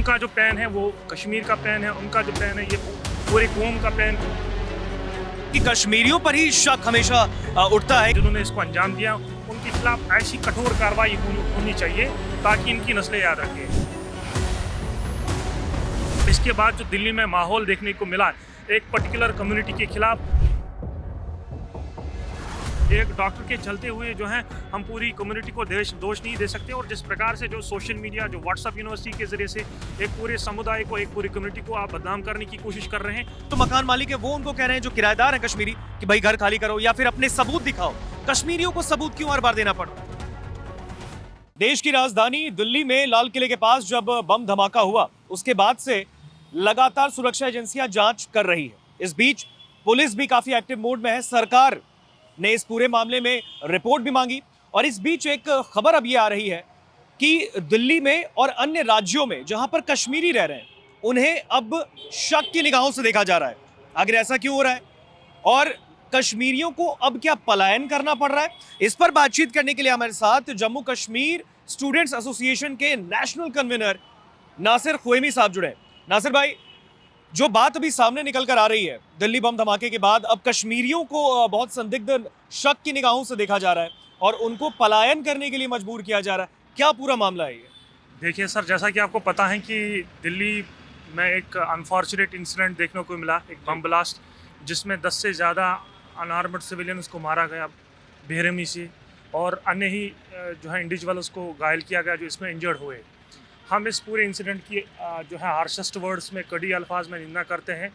उनका जो पैन है वो कश्मीर का पैन है, उनका जो पैन है ये पूरे कौम का पैन कि कश्मीरियों पर ही शक हमेशा उठता है। जिन्होंने इसको अंजाम दिया उनके खिलाफ ऐसी कठोर कार्रवाई होनी चाहिए ताकि इनकी नस्लें याद रखें। इसके बाद जो दिल्ली में माहौल देखने को मिला एक पर्टिकुलर कम्युनिटी के खिलाफ, एक डॉक्टर के चलते हुए जो है हम पूरी कम्युनिटी को दोष नहीं दे सकते। और जिस प्रकार से जो सोशल मीडिया, जो व्हाट्सएप यूनिवर्सिटी के जरिए से एक पूरे समुदाय को, एक पूरी कम्युनिटी को आप बदनाम करने की कोशिश कर रहे हैं। तो मकान मालिक है वो उनको कह रहे हैं जो किराएदार हैं कश्मीरी कि भाई घर खाली करो या फिर अपने सबूत दिखाओ। कश्मीरियों को सबूत क्यों हर बार देना पड़ रहा है? देश की राजधानी दिल्ली में लाल किले के पास जब बम धमाका हुआ उसके बाद से लगातार सुरक्षा एजेंसियां जांच कर रही है। इस बीच पुलिस भी काफी एक्टिव मोड में है। सरकार ने इस पूरे मामले में रिपोर्ट भी मांगी और इस बीच एक खबर अब ये आ रही है कि दिल्ली में और अन्य राज्यों में जहां पर कश्मीरी रह रहे हैं उन्हें अब शक की निगाहों से देखा जा रहा है। आखिर ऐसा क्यों हो रहा है और कश्मीरियों को अब क्या पलायन करना पड़ रहा है? इस पर बातचीत करने के लिए हमारे साथ जम्मू कश्मीर स्टूडेंट्स एसोसिएशन के नेशनल कन्वीनर नासिर खुएमी साहब जुड़े। नासिर भाई, जो बात अभी सामने निकल कर आ रही है दिल्ली बम धमाके के बाद, अब कश्मीरियों को बहुत संदिग्ध शक की निगाहों से देखा जा रहा है और उनको पलायन करने के लिए मजबूर किया जा रहा है। क्या पूरा मामला है ये? देखिए सर, जैसा कि आपको पता है कि दिल्ली में एक अनफॉर्चुनेट इंसिडेंट देखने को मिला, एक बम ब्लास्ट जिसमें 10 से ज़्यादा अनआर्मड सिविलियंस को मारा गया बेरहमी से और अन्य ही जो है इंडिविजुअल्स को घायल किया गया जो इसमें इंजर्ड हुए। हम इस पूरे इंसिडेंट की जो है हार्शेस्ट वर्ड्स में, कड़ी अल्फाज में निंदा करते हैं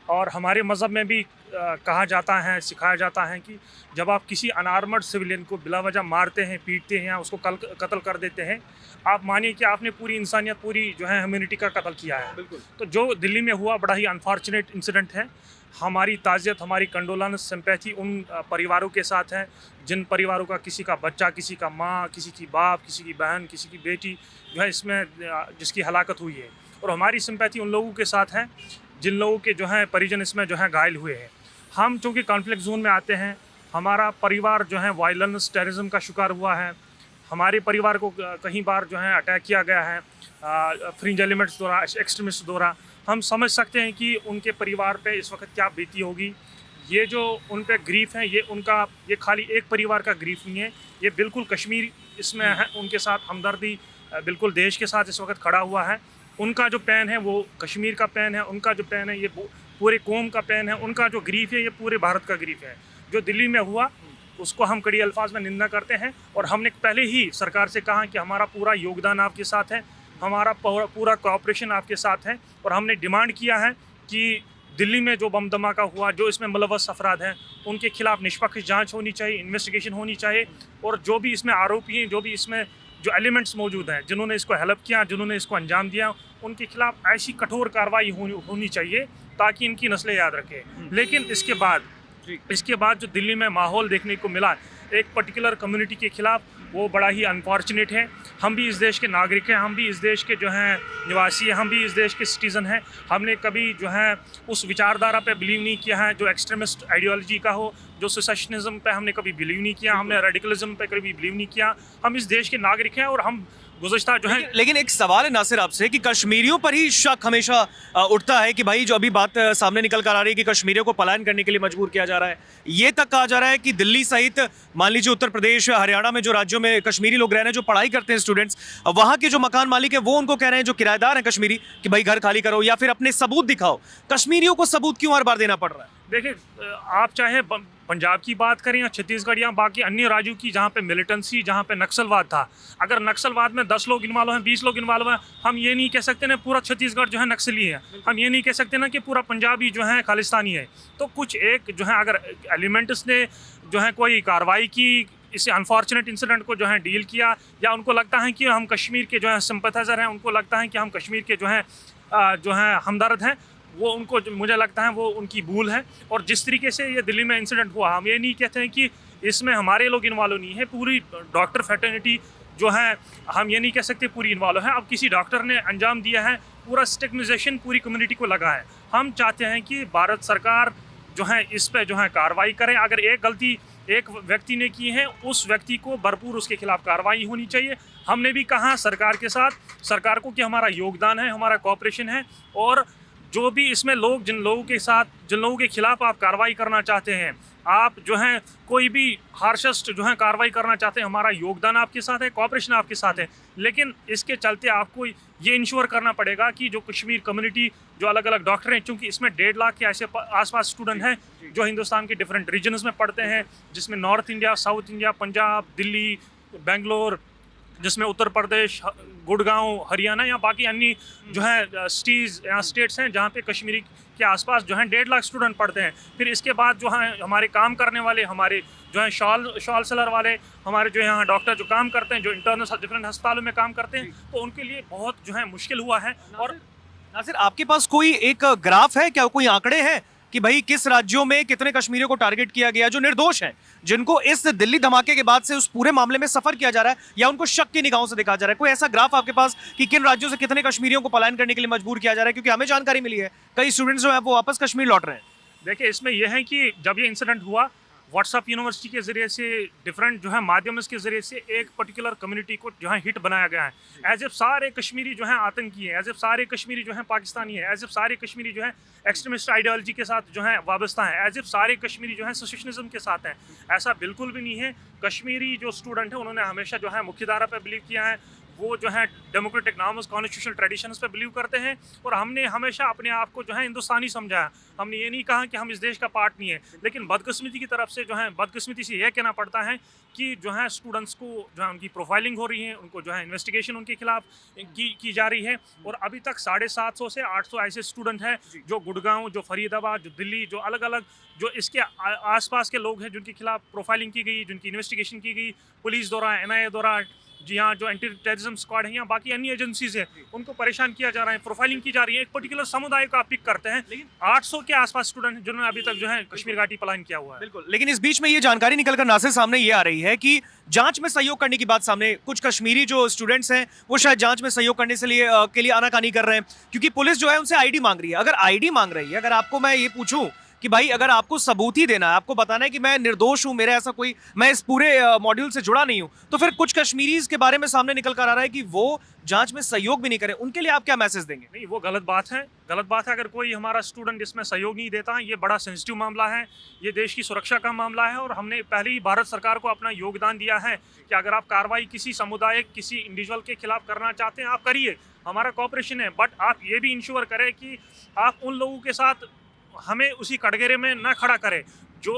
और हमारे मज़हब में भी कहा जाता है, सिखाया जाता है कि जब आप किसी अनआर्मड सिविलियन को बिला वजह मारते हैं, पीटते हैं या उसको कत्ल कर देते हैं, आप मानिए कि आपने पूरी इंसानियत, पूरी जो है ह्यूमैनिटी का कत्ल किया है। बिल्कुल। तो जो दिल्ली में हुआ बड़ा ही अनफॉर्चुनेट इंसिडेंट है। हमारी ताज़ियत, हमारी कंडोलेंस, सिंपैथी उन परिवारों के साथ हैं जिन परिवारों का किसी का बच्चा, किसी का माँ, किसी की बाप, किसी की बहन, किसी की बेटी जो है इसमें जिसकी हलाकत हुई है। और हमारी सिंपैथी उन लोगों के साथ है जिन लोगों के जो है परिजन इसमें जो है घायल हुए हैं। हम चूँकि कॉन्फ्लिक्ट जोन में आते हैं, हमारा परिवार जो है वायलेंस, टेररिज्म का शिकार हुआ है। हमारे परिवार को कई बार जो है अटैक किया गया है फ्रिंज एलिमेंट्स द्वारा, एक्सट्रीमिस्ट द्वारा। हम समझ सकते हैं कि उनके परिवार पे इस वक्त क्या बीती होगी। ये जो उन पे ग्रीफ है ये खाली एक परिवार का ग्रीफ नहीं है, ये बिल्कुल कश्मीर इसमें है। उनके साथ हमदर्दी बिल्कुल देश के साथ इस वक्त खड़ा हुआ है। उनका जो पैन है वो कश्मीर का पैन है, उनका जो पैन है ये पूरे कौम का पैन है, उनका जो ग्रीफ है ये पूरे भारत का ग्रीफ है। जो दिल्ली में हुआ उसको हम कड़ी अल्फाज में निंदा करते हैं और हमने पहले ही सरकार से कहा कि हमारा पूरा योगदान आपके साथ है, हमारा पूरा कोऑपरेशन आपके साथ है। और हमने डिमांड किया है कि दिल्ली में जो बम धमाका हुआ, जो इसमें मुलव्वस अफराद हैं, उनके खिलाफ निष्पक्ष जांच होनी चाहिए, इन्वेस्टिगेशन होनी चाहिए। और जो भी इसमें आरोपी हैं, जो भी इसमें जो एलिमेंट्स मौजूद हैं, जिन्होंने इसको हेल्प किया, जिन्होंने इसको अंजाम दिया, उनके खिलाफ ऐसी कठोर कार्रवाई होनी चाहिए ताकि इनकी नस्लें याद रखें। लेकिन इसके बाद जो दिल्ली में माहौल देखने को मिला एक पर्टिकुलर कम्युनिटी के खिलाफ, वो बड़ा ही अनफॉर्चुनेट है। हम भी इस देश के नागरिक हैं, हम भी इस देश के जो हैं निवासी हैं, हम भी इस देश के सिटीज़न हैं। हमने कभी जो है उस विचारधारा पे बिलीव नहीं किया है जो एक्सट्रीमिस्ट आइडियोलॉजी का हो, जो सेसेशनिज्म पे हमने कभी बिलीव नहीं किया, हमने रेडिकलिज्म पे कभी बिलीव नहीं किया। हम इस देश के नागरिक हैं और हम गुज़श्ता जो है। लेकिन एक सवाल है नासिर आपसे कि कश्मीरियों पर ही शक हमेशा उठता है कि भाई जो अभी बात सामने निकल कर आ रही है कि कश्मीरियों को पलायन करने के लिए मजबूर किया जा रहा है। ये तक कहा जा रहा है कि दिल्ली सहित मान लीजिए उत्तर प्रदेश, हरियाणा में जो राज्यों में कश्मीरी लोग रह रहे हैं, जो पढ़ाई करते हैं स्टूडेंट्स, वहाँ के जो मकान मालिक है वो उनको कह रहे हैं जो किराएदार हैं कश्मीरी कि भाई घर खाली करो या फिर अपने सबूत दिखाओ। कश्मीरियों को सबूत क्यों हर बार देना पड़ रहा है? देखिए, आप चाहे पंजाब की बात करें या छत्तीसगढ़ या बाकी अन्य राज्यों की जहाँ पे मिलिटेंसी, जहाँ पे नक्सलवाद था, अगर नक्सलवाद में 10 लोग इन्वॉल्व हैं, 20 लोग इन्वॉल्व हैं, हम ये नहीं कह सकते ना पूरा छत्तीसगढ़ जो है नक्सली है। हम ये नहीं कह सकते ना कि पूरा पंजाबी जो है खालिस्तानी है। तो कुछ एक जो है अगर एलिमेंट्स ने जो है कोई कार्रवाई की, इस अनफॉर्चुनेट इंसिडेंट को जो है डील किया, या उनको लगता है कि हम कश्मीर के जो है सिंपैथाइजर हैं, उनको लगता है कि हम कश्मीर के जो है हमदर्द हैं, वो उनको मुझे लगता है वो उनकी भूल है। और जिस तरीके से ये दिल्ली में इंसिडेंट हुआ, हम ये नहीं कहते हैं कि इसमें हमारे लोग इन्वॉल्व नहीं है, पूरी डॉक्टर फ्रेटर्निटी जो है, हम ये नहीं कह सकते पूरी इन्वॉल्व है। अब किसी डॉक्टर ने अंजाम दिया है, पूरा स्टिग्माइजेशन पूरी कम्युनिटी को लगा है। हम चाहते हैं कि भारत सरकार जो है इस पे जो है कार्रवाई करें। अगर एक गलती एक व्यक्ति ने की है, उस व्यक्ति को भरपूर उसके खिलाफ कार्रवाई होनी चाहिए। हमने भी कहा सरकार के साथ, सरकार को कि हमारा योगदान है, हमारा कॉपरेशन है, और जो भी इसमें लोग जिन लोगों के खिलाफ आप कार्रवाई करना चाहते हैं, आप जो हैं कोई भी हार्शेस्ट जो है कार्रवाई करना चाहते हैं, हमारा योगदान आपके साथ है, कॉपरेशन आपके साथ है। लेकिन इसके चलते आपको ये इंश्योर करना पड़ेगा कि जो कश्मीर कम्युनिटी, जो अलग अलग डॉक्टर हैं, चूँकि इसमें 1.5 लाख के ऐसे आसपास स्टूडेंट हैं जो हिंदुस्तान के डिफरेंट रीजन्स में पढ़ते हैं, जिसमें north India, south India, Punjab, Delhi, Bangalore, जिसमें उत्तर प्रदेश, गुड़गांव, हरियाणा या बाकी अन्य जो है सिटीज़ या स्टेट्स हैं जहाँ पे कश्मीरी के आसपास जो हैं 1.5 लाख स्टूडेंट पढ़ते हैं। फिर इसके बाद जो हैं हमारे काम करने वाले, हमारे जो हैं शॉल सेलर वाले, हमारे जो यहाँ डॉक्टर जो काम करते हैं, जो इंटर्नल डिफरेंट अस्पतालों में काम करते हैं, तो उनके लिए बहुत जो है मुश्किल हुआ है। और नासिर, आपके पास कोई एक ग्राफ है क्या, कोई आंकड़े हैं कि भाई किस राज्यों में कितने कश्मीरियों को टारगेट किया गया जो निर्दोष हैं, जिनको इस दिल्ली धमाके के बाद से उस पूरे मामले में सफर किया जा रहा है या उनको शक की निगाहों से देखा जा रहा है? कोई ऐसा ग्राफ आपके पास कि किन राज्यों से कितने कश्मीरियों को पलायन करने के लिए मजबूर किया जा रहा है? क्योंकि हमें जानकारी मिली है कई स्टूडेंट्स जो है वो वापस कश्मीर लौट रहे हैं। देखिए, इसमें यह है कि जब ये इंसिडेंट हुआ, व्हाट्सएप यूनिवर्सिटी के ज़रिए से, डिफरेंट जो है माध्यम के ज़रिए से एक पर्टिकुलर कम्युनिटी को जो है हिट बनाया गया है, एज इफ सारे कश्मीरी जो हैं आतंकी हैं, एज इफ सारे कश्मीरी जो हैं पाकिस्तानी हैं, एज इफ सारे कश्मीरी जो हैं एक्सट्रीमिस्ट आइडियोलॉजी के साथ जो हैं वाबस्ता हैं, एज इफ सारे कश्मीरी जो हैं सेशनिज्म के साथ हैं। ऐसा बिल्कुल भी नहीं है। कश्मीरी जो स्टूडेंट हैं उन्होंने हमेशा जो है मुख्यधारा पर बिलीव किया है, वो जो है डेमोक्रेटिक नॉर्म्स, कॉन्स्टिट्यूशनल ट्रेडिशंस पे बिलीव करते हैं, और हमने हमेशा अपने आप को जो है हिंदुस्तानी समझा है। हमने ये नहीं कहा कि हम इस देश का पार्ट नहीं है। लेकिन बदकिस्मती की तरफ से जो है, बदकिस्मती से यह कहना पड़ता है कि जो है स्टूडेंट्स को जो है उनकी प्रोफाइलिंग हो रही है, उनको जो है इन्वेस्टिगेशन उनके खिलाफ की जा रही है, और अभी तक 750 से 800 ऐसे स्टूडेंट हैं जो गुड़गांव, जो फरीदाबाद, जो दिल्ली, जो अलग अलग जो इसके आसपास के लोग हैं जिनके खिलाफ प्रोफाइलिंग की गई, जिनकी इन्वेस्टिगेशन की गई पुलिस द्वारा, NIA द्वारा, जी हाँ, जो एंटी टेररिज्म स्क्वाड है या बाकी अन्य एजेंसीज है, उनको परेशान किया जा रहा है, प्रोफाइलिंग की जा रही है। एक पर्टिकुलर समुदाय को आप पिक करते हैं, लेकिन 800 के आसपास स्टूडेंट हैं जिन्होंने अभी तक जो है कश्मीर घाटी पलायन किया हुआ है। बिल्कुल, लेकिन इस बीच में ये जानकारी निकलकर नासिर सामने ये आ रही है कि जांच में सहयोग करने की बात सामने, कुछ कश्मीरी जो स्टूडेंट्स हैं वो शायद जांच में सहयोग करने के लिए आनाकानी कर रहे हैं, क्योंकि पुलिस जो है उनसे ID मांग रही है। अगर ID मांग रही है, अगर आपको मैं ये पूछूं कि भाई अगर आपको सबूत ही देना है, आपको बताना है कि मैं निर्दोष हूं, मेरा ऐसा कोई, मैं इस पूरे मॉड्यूल से जुड़ा नहीं हूं, तो फिर कुछ कश्मीरीज के बारे में सामने निकल कर आ रहा है कि वो जांच में सहयोग भी नहीं करें, उनके लिए आप क्या मैसेज देंगे? नहीं, वो गलत बात है। गलत बात है अगर कोई हमारा स्टूडेंट इसमें सहयोग नहीं देता। ये बड़ा सेंसिटिव मामला है, ये देश की सुरक्षा का मामला है, और हमने पहले ही भारत सरकार को अपना योगदान दिया है कि अगर आप कार्रवाई किसी समुदाय, किसी इंडिविजुअल के खिलाफ करना चाहते हैं, आप करिए, हमारा कॉपरेशन है। बट आप ये भी इंश्योर करें कि आप उन लोगों के साथ हमें उसी कटघरे में न खड़ा करें जो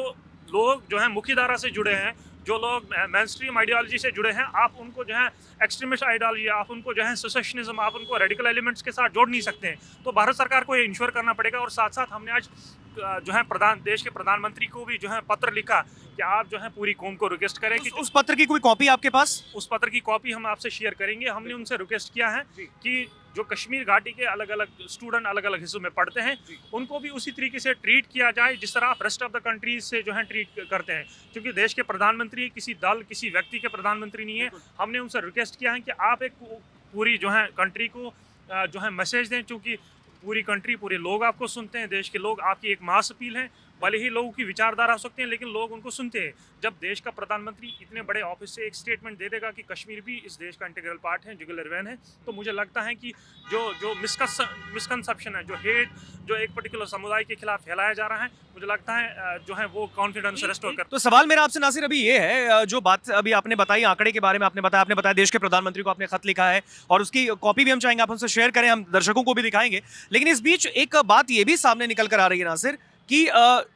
लोग जो हैं मुख्यधारा से जुड़े हैं, जो लोग मेनस्ट्रीम आइडियोलॉजी से जुड़े हैं। आप उनको जो है एक्सट्रीमिस्ट आइडियोलॉजी, आप उनको जो है सेसेशनिज्म, आप उनको रेडिकल एलिमेंट्स के साथ जोड़ नहीं सकते हैं। तो भारत सरकार को ये इंश्योर करना पड़ेगा। और साथ साथ हमने आज जो है देश के प्रधानमंत्री को भी जो है पत्र लिखा कि आप जो है पूरी कौम को रिक्वेस्ट करें कि उस पत्र की कोई कॉपी आपके पास? उस पत्र की कॉपी हम आपसे शेयर करेंगे। हमने उनसे रिक्वेस्ट किया है कि जो कश्मीर घाटी के अलग अलग स्टूडेंट अलग अलग हिस्सों में पढ़ते हैं, उनको भी उसी तरीके से ट्रीट किया जाए जिस तरह आप रेस्ट ऑफ द कंट्रीज से जो है ट्रीट करते हैं। क्योंकि देश के प्रधानमंत्री किसी दल, किसी व्यक्ति के प्रधानमंत्री नहीं है। हमने उनसे रिक्वेस्ट किया है कि आप एक पूरी जो है कंट्री को जो है मैसेज दें, क्योंकि पूरी कंट्री, पूरे लोग आपको सुनते हैं, देश के लोग आपकी एक मास अपील है। भले ही लोगों की विचारधारा हो सकते हैं, लेकिन लोग उनको सुनते हैं। जब देश का प्रधानमंत्री इतने बड़े ऑफिस से एक स्टेटमेंट दे देगा कि कश्मीर भी इस देश का इंटीग्रल पार्ट है, जुगुलर वेन है, तो मुझे लगता है कि जो मिसकंसेप्शन है, जो हेट जो एक पर्टिकुलर समुदाय के खिलाफ फैलाया जा रहा है, मुझे लगता है जो है वो कॉन्फिडेंस रेस्टोर कर। तो सवाल मेरा आपसे नासिर अभी ये है, जो बात अभी आपने बताई आंकड़े के बारे में, आपने बताया देश के प्रधानमंत्री को आपने खत लिखा है और उसकी कॉपी भी हम चाहेंगे आप हमसे शेयर करें, हम दर्शकों को भी दिखाएंगे। लेकिन इस बीच एक बात ये भी सामने निकल कर आ रही है नासिर कि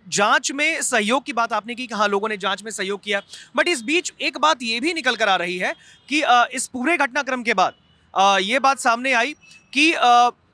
जांच में सहयोग की बात आपने की, हाँ लोगों ने जांच में सहयोग किया, बट इस बीच एक बात ये भी निकल कर आ रही है कि इस पूरे घटनाक्रम के बाद ये बात सामने आई कि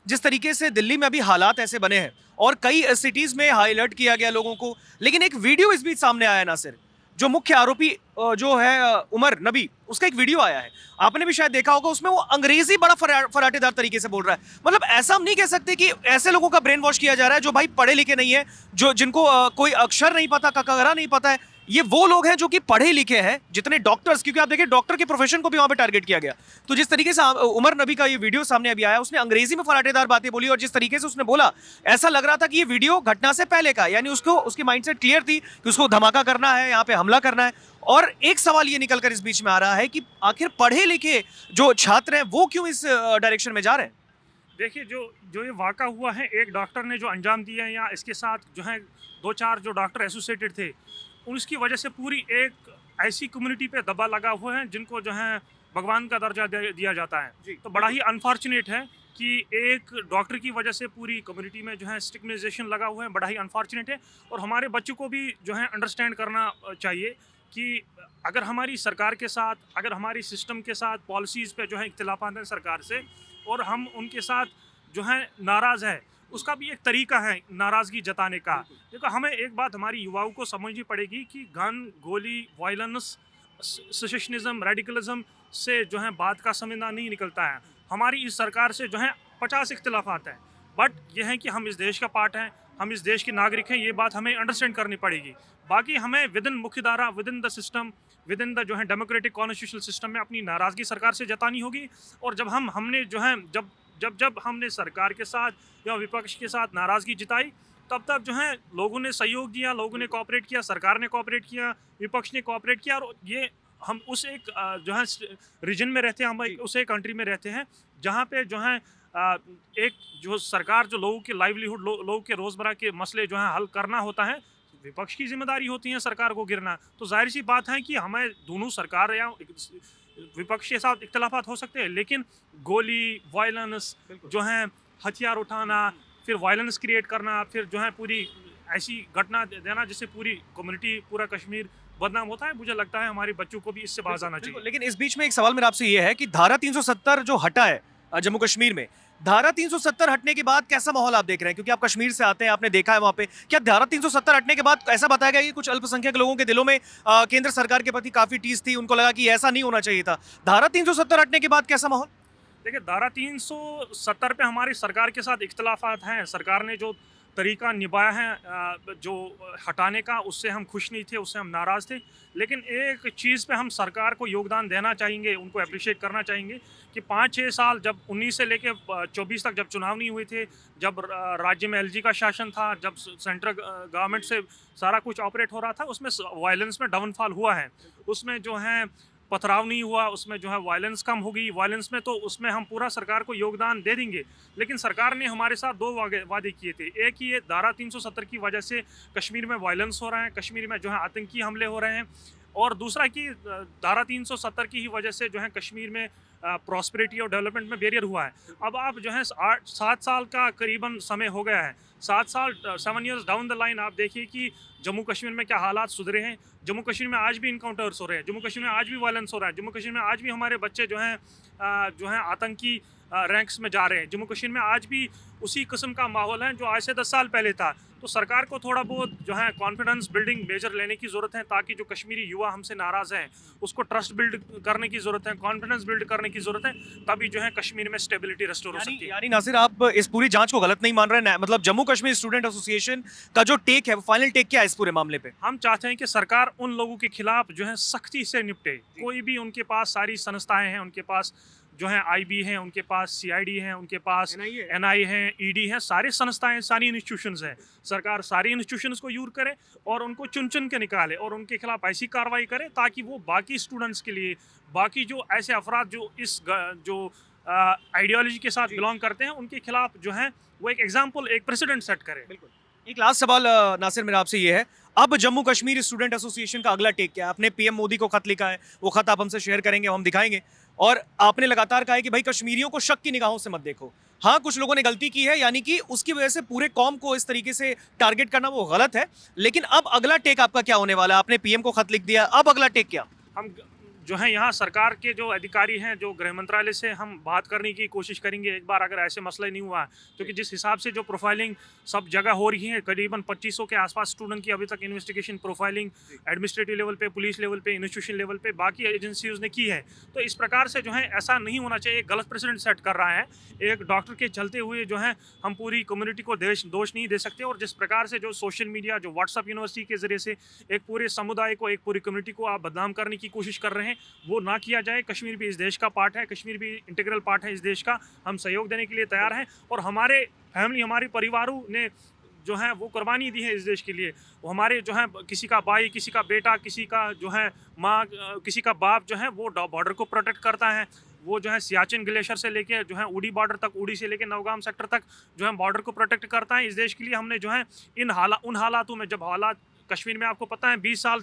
जिस तरीके से दिल्ली में अभी हालात ऐसे बने हैं और कई सिटीज में हाई अलर्ट किया गया लोगों को, लेकिन एक वीडियो इस बीच सामने आया नासिर, जो मुख्य आरोपी जो है उमर नबी, उसका एक वीडियो आया है, आपने भी शायद देखा होगा। उसमें वो अंग्रेजी बड़ा फराटेदार तरीके से बोल रहा है। मतलब ऐसा हम नहीं कह सकते कि ऐसे लोगों का ब्रेन वॉश किया जा रहा है जो भाई पढ़े लिखे नहीं है, जो जिनको कोई अक्षर नहीं पता, ककगरा नहीं पता है, ये वो लोग हैं जो कि पढ़े लिखे हैं, जितने डॉक्टर्स, क्योंकि आप देखिए डॉक्टर के प्रोफेशन को भी वहां पे टारगेट किया गया। तो जिस तरीके से उमर नबी का ये वीडियो सामने अभी आया, उसने अंग्रेजी में फराटेदार बातें बोली और जिस तरीके से उसने बोला, ऐसा लग रहा था कि ये वीडियो घटना से पहले का, यानी उसको उसकी माइंडसेट क्लियर थी कि उसको धमाका करना है, यहाँ पे हमला करना है। और एक सवाल ये निकलकर इस बीच में आ रहा है कि आखिर पढ़े लिखे जो छात्र हैं वो क्यों इस डायरेक्शन में जा रहे हैं? देखिए, जो ये वाक़ा हुआ है, एक डॉक्टर ने जो अंजाम दिया है, या इसके साथ जो है 2-4 जो डॉक्टर एसोसिएटेड थे, उसकी वजह से पूरी एक ऐसी कम्युनिटी पे दबा लगा हुआ है जिनको जो है भगवान का दर्जा दिया जाता है। तो बड़ा ही अनफॉर्चुनेट है कि एक डॉक्टर की वजह से पूरी कम्युनिटी में जो है स्टिग्माइजेशन लगा हुआ है, बड़ा ही अनफॉर्चुनेट है। और हमारे बच्चों को भी जो है अंडरस्टैंड करना चाहिए कि अगर हमारी सरकार के साथ, अगर हमारी सिस्टम के साथ पॉलिसीज़ पे जो है इख्तिलाफात हैं सरकार से, और हम उनके साथ जो है नाराज़ है, उसका भी एक तरीका है नाराज़गी जताने का। देखो, हमें एक बात हमारी युवाओं को समझनी पड़ेगी कि गन, गोली, वायलेंस, सेशनिज्म, रेडिकलिज्म से जो है बात का संविधान नहीं निकलता है। हमारी इस सरकार से जो है 50 इख्तिलाफात हैं, बट यह है कि हम इस देश का पार्ट हैं, हम इस देश के नागरिक हैं, ये बात हमें अंडरस्टैंड करनी पड़ेगी। बाकी हमें विद इन मुख्यधारा, with in the system, with in the जो है डेमोक्रेटिक कॉन्स्टिट्यूशनल सिस्टम में अपनी नाराज़गी सरकार से जतानी होगी। और जब हमने जो है जब हमने सरकार के साथ या विपक्ष के साथ नाराज़गी जताई, तब जो है लोगों ने सहयोग दिया, लोगों ने कोऑपरेट किया, सरकार ने कोऑपरेट किया, विपक्ष ने कोऑपरेट किया। और ये हम उस एक जो है रीजन में रहते हैं, हम उस एक कंट्री में रहते हैं जहाँ पे जो है एक जो सरकार जो लोगों के लाइवलीहुड, लोगों के रोज़मर्रा के मसले जो हैं हल करना होता है, विपक्ष की जिम्मेदारी होती है सरकार को गिरना। तो जाहिर सी बात है कि हमें दोनों सरकार या विपक्ष के साथ इख्तिलाफात हो सकते हैं, लेकिन गोली, वायलेंस, जो है हथियार उठाना, फिर वायलेंस क्रिएट करना, फिर जो है पूरी ऐसी घटना देना जिससे पूरी कम्युनिटी, पूरा कश्मीर बदनाम होता है, मुझे लगता है हमारे बच्चों को भी इससे बाज आना चाहिए। लेकिन इस बीच में एक सवाल मेरा आपसे ये है कि धारा 370 जो हटा है जम्मू कश्मीर में, धारा 370 हटने के बाद कैसा माहौल आप देख रहे हैं? क्योंकि आप कश्मीर से आते हैं, आपने देखा है वहाँ पे, क्या धारा 370 हटने के बाद ऐसा बताया गया कि कुछ अल्पसंख्यक लोगों के दिलों में केंद्र सरकार के प्रति काफी टीस थी, उनको लगा कि ऐसा नहीं होना चाहिए था? धारा 370 हटने के बाद कैसा माहौल? देखिए, धारा 370 पे हमारी सरकार के साथ इख्तिलाफात हैं। सरकार ने जो तरीका निभाया है जो हटाने का, उससे हम खुश नहीं थे, उससे हम नाराज़ थे। लेकिन एक चीज़ पे हम सरकार को योगदान देना चाहेंगे, उनको अप्रिशिएट करना चाहेंगे कि 5-6 साल, जब 19 से लेके 24 तक जब चुनाव नहीं हुए थे, जब राज्य में एलजी का शासन था, जब सेंट्रल गवर्नमेंट से सारा कुछ ऑपरेट हो रहा था, उसमें वायलेंस में डाउनफॉल हुआ है, उसमें जो है पथराव नहीं हुआ, उसमें जो है वायलेंस कम हो गई। वायलेंस में तो उसमें हम पूरा सरकार को योगदान दे देंगे, लेकिन सरकार ने हमारे साथ 2 वादे किए थे। एक ही, ये धारा 370 की वजह से कश्मीर में वायलेंस हो रहा है, कश्मीर में जो है आतंकी हमले हो रहे हैं, और दूसरा कि धारा 370 की ही वजह से जो है कश्मीर में प्रॉस्पेरिटी और डेवलपमेंट में बैरियर हुआ है। अब आप जो है 7 साल का करीबन समय हो गया है, 7 ईयर्स डाउन द लाइन आप देखिए कि जम्मू कश्मीर में क्या हालात सुधरे हैं। जम्मू कश्मीर में आज भी इनकाउंटर्स हो रहे हैं, जम्मू कश्मीर में आज भी वायलेंस हो रहा है, जम्मू कश्मीर में आज भी हमारे बच्चे जो हैं आतंकी रैंक्स में जा रहे हैं, जम्मू कश्मीर में आज भी उसी किस्म का माहौल है जो आज से 10 साल पहले था। तो सरकार को थोड़ा बहुत जो है कॉन्फिडेंस बिल्डिंग मेजर लेने की ज़रूरत है, ताकि जो कश्मीरी युवा हमसे नाराज़ हैं उसको ट्रस्ट बिल्ड करने की ज़रूरत है, कॉन्फिडेंस बिल्ड करने की ज़रूरत है, तभी जो है कश्मीर में स्टेबिलिटी रेस्टोर हो सकती है। यानी नासिर, आप इस पूरी जांच को गलत नहीं मान रहे हैं? मतलब जम्मू कश्मीर स्टूडेंट एसोसिएशन का जो टेक है, फाइनल टेक क्या है इस पूरे मामले पे? हम चाहते हैं कि सरकार उन लोगों के खिलाफ जो है सख्ती से निपटे। कोई भी, उनके पास सारी संस्थाएं हैं, उनके पास जो है IB हैं, उनके पास CID हैं, उनके पास NI हैं, ED हैं, सारी संस्थाएं, सारी इंस्टीट्यूशंस हैं। सरकार सारी इंस्टीट्यूशंस को यूज करे और उनको चुन चुन के निकाले और उनके खिलाफ ऐसी कार्रवाई करे ताकि वो बाकी स्टूडेंट्स के लिए, बाकी जो ऐसे अफराद जो इस जो आइडियोलॉजी के साथ बिलोंग करते हैं, उनके खिलाफ जो है वो एक एग्जाम्पल, एक प्रेसिडेंट सेट करे। बिल्कुल। एक लास्ट सवाल नासिर मेरा आपसे ये है, अब जम्मू कश्मीर स्टूडेंट एसोसिएशन का अगला टेक क्या है? आपने PM मोदी को खत लिखा है, वो खत आप हमसे शेयर करेंगे, हम दिखाएंगे, और आपने लगातार कहा है कि भाई कश्मीरियों को शक की निगाहों से मत देखो। हाँ, कुछ लोगों ने गलती की है, यानी कि उसकी वजह से पूरे कौम को इस तरीके से टारगेट करना वो गलत है, लेकिन अब अगला टेक आपका क्या होने वाला है? आपने PM को खत लिख दिया, अब अगला टेक क्या? हम जो है यहाँ सरकार के जो अधिकारी हैं, जो गृह मंत्रालय से हम बात करने की कोशिश करेंगे एक बार, अगर ऐसे मसला नहीं हुआ है। क्योंकि जिस हिसाब से जो प्रोफाइलिंग सब जगह हो रही है, करीबन 2500 के आसपास स्टूडेंट की अभी तक इन्वेस्टिगेशन प्रोफाइलिंग एडमिनिस्ट्रेटिव लेवल पे, पुलिस लेवल पे, इंस्टीट्यूशन लेवल पे बाकी एजेंसीज ने की है। तो इस प्रकार से जो है ऐसा नहीं होना चाहिए, एक गलत प्रेसिडेंट सेट कर रहा है। एक डॉक्टर के चलते हुए जो है हम पूरी कम्युनिटी को दोष नहीं दे सकते। और जिस प्रकार से जो सोशल मीडिया, जो व्हाट्सअप यूनिवर्सिटी के जरिए से एक पूरे समुदाय को, एक पूरी कम्युनिटी को आप बदनाम करने की कोशिश कर रहे हैं, वो ना किया जाए। कश्मीर भी इस देश का पार्ट है, कश्मीर भी इंटीग्रल पार्ट है इस देश का। हम सहयोग देने के लिए तैयार हैं और हमारे फैमिली, हमारे परिवारों ने जो है वो कुर्बानी दी है इस देश के लिए। वो हमारे जो है किसी का भाई, किसी का बेटा, किसी का जो है माँ, किसी का बाप जो है वो बॉर्डर को प्रोटेक्ट करता है। वो जो है सियाचिन ग्लेशियर से लेके जो है उड़ी बॉर्डर तक, उड़ी से लेके नौगाम सेक्टर तक जो है बॉर्डर को प्रोटेक्ट करता है इस देश के लिए। हमने जो है उन हालातों में, जब हालात कश्मीर में आपको पता है 20 साल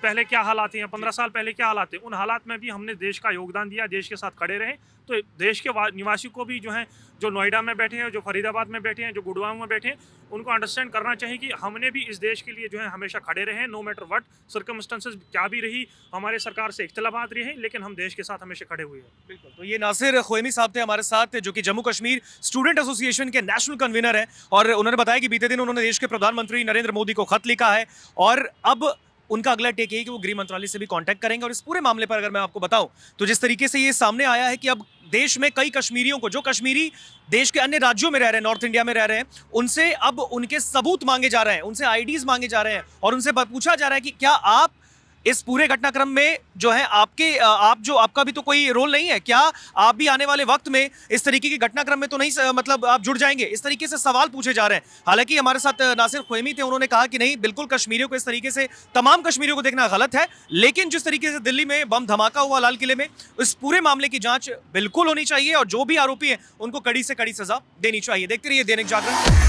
पहले क्या हालात हैं, 15 साल पहले क्या हालात थे, उन हालात में भी हमने देश का योगदान दिया, देश के साथ खड़े रहे। तो देश के निवासियों को भी जो है, जो नोएडा में बैठे हैं, जो फरीदाबाद में बैठे हैं, जो गुड़गांव में बैठे हैं, उनको अंडरस्टैंड करना चाहिए कि हमने भी इस देश के लिए जो है हमेशा खड़े रहे। नो मैटर व्हाट सर्कमस्टेंसेस क्या भी रही, हमारे सरकार से इख्तिलाफात रहे, लेकिन हम देश के साथ हमेशा खड़े हुए हैं। बिल्कुल। तो ये नासिर ख्वेमी साहब थे हमारे साथ, जो कि जम्मू कश्मीर स्टूडेंट एसोसिएशन के नेशनल कन्वीनर हैं, और उन्होंने बताया कि बीते दिन उन्होंने देश के प्रधानमंत्री नरेंद्र मोदी को खत लिखा है और अब उनका अगला टेक ये है कि वो गृह मंत्रालय से भी कांटेक्ट करेंगे। और इस पूरे मामले पर अगर मैं आपको बताऊं तो जिस तरीके से ये सामने आया है कि अब देश में कई कश्मीरियों को, जो कश्मीरी देश के अन्य राज्यों में रह रहे हैं, नॉर्थ इंडिया में रह रहे हैं, उनसे अब उनके सबूत मांगे जा रहे हैं, उनसे आईडीज मांगे जा रहे हैं और उनसे पूछा जा रहा है कि क्या आप इस पूरे घटनाक्रम में जो है आपका भी तो कोई रोल नहीं है, क्या आप भी आने वाले वक्त में इस तरीके के घटनाक्रम में तो नहीं मतलब आप जुड़ जाएंगे? इस तरीके से सवाल पूछे जा रहे हैं। हालांकि हमारे साथ नासिर ख्वेमी थे, उन्होंने कहा कि नहीं, बिल्कुल कश्मीरियों को इस तरीके से, तमाम कश्मीरियों को देखना गलत है, लेकिन जिस तरीके से दिल्ली में बम धमाका हुआ लाल किले में, इस पूरे मामले की जांच बिल्कुल होनी चाहिए और जो भी आरोपी है उनको कड़ी से कड़ी सजा देनी चाहिए। देखते रहिए दैनिक जागरण।